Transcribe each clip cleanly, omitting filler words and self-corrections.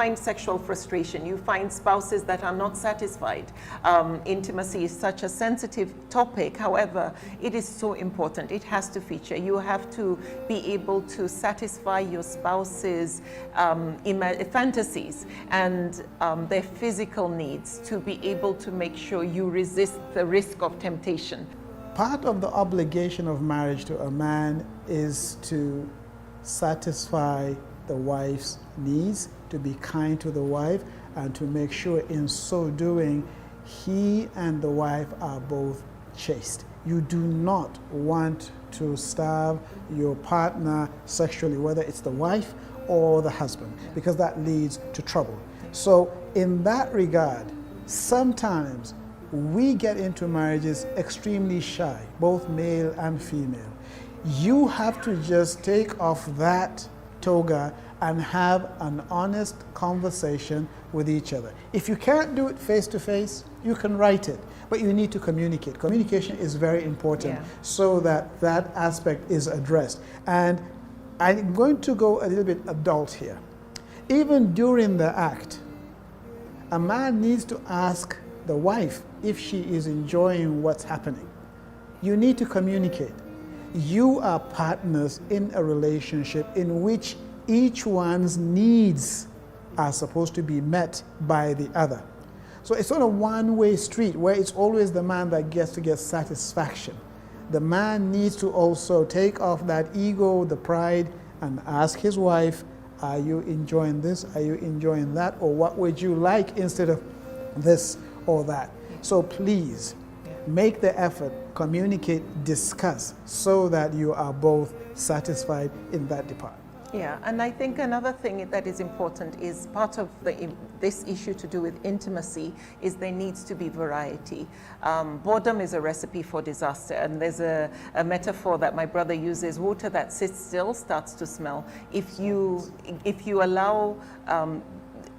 find sexual frustration. You find spouses that are not satisfied. Intimacy is such a sensitive topic. However, it is so important. It has to feature. You have to be able to satisfy your spouse's fantasies and their physical needs to be able to make sure you resist the risk of temptation. Part of the obligation of marriage to a man is to satisfy the wife's needs, to be kind to the wife, and to make sure in so doing he and the wife are both chaste. You do not want to starve your partner sexually, whether it's the wife or the husband, because that leads to trouble. So in that regard, sometimes we get into marriages extremely shy, both male and female. You have to just take off that toga and have an honest conversation with each other. If you can't do it face to face, you can write it, but you need to communicate. Communication is very important, so that that aspect is addressed. And I'm going to go a little bit adult here. Even during the act, a man needs to ask the wife if she is enjoying what's happening. You need to communicate. You are partners in a relationship in which each one's needs are supposed to be met by the other. So it's not a one-way street where it's always the man that gets to get satisfaction. The man needs to also take off that ego, the pride, and ask his wife, are you enjoying this? Are you enjoying that? Or what would you like instead of this or that? So please, make the effort, communicate, discuss, so that you are both satisfied in that department. Yeah, and I think another thing that is important is part of this issue to do with intimacy is there needs to be variety. Boredom is a recipe for disaster, and there's a metaphor that my brother uses: water that sits still starts to smell. If you allow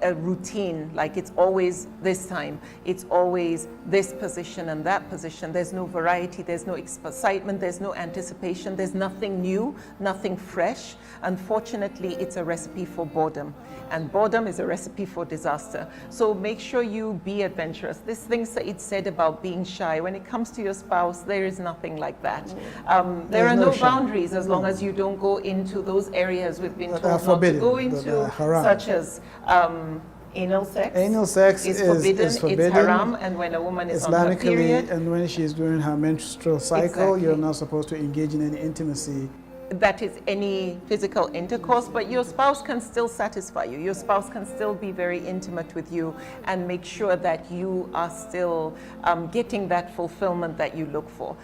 a routine, like it's always this time, it's always this position and that position, there's no variety, there's no excitement, there's no anticipation, there's nothing new, nothing fresh. Unfortunately, it's a recipe for boredom, and boredom is a recipe for disaster. So make sure you be adventurous. This thing Said said about being shy, when it comes to your spouse, there is nothing like that. There are no boundaries as long as you don't go into those areas we've been told not to go into, such as anal sex. Anal sex is forbidden. It's haram, and when a woman is on her period, and when she's doing her menstrual cycle, you're not supposed to engage in any intimacy. That is any physical intercourse, but your spouse can still satisfy you. Your spouse can still be very intimate with you and make sure that you are still getting that fulfillment that you look for.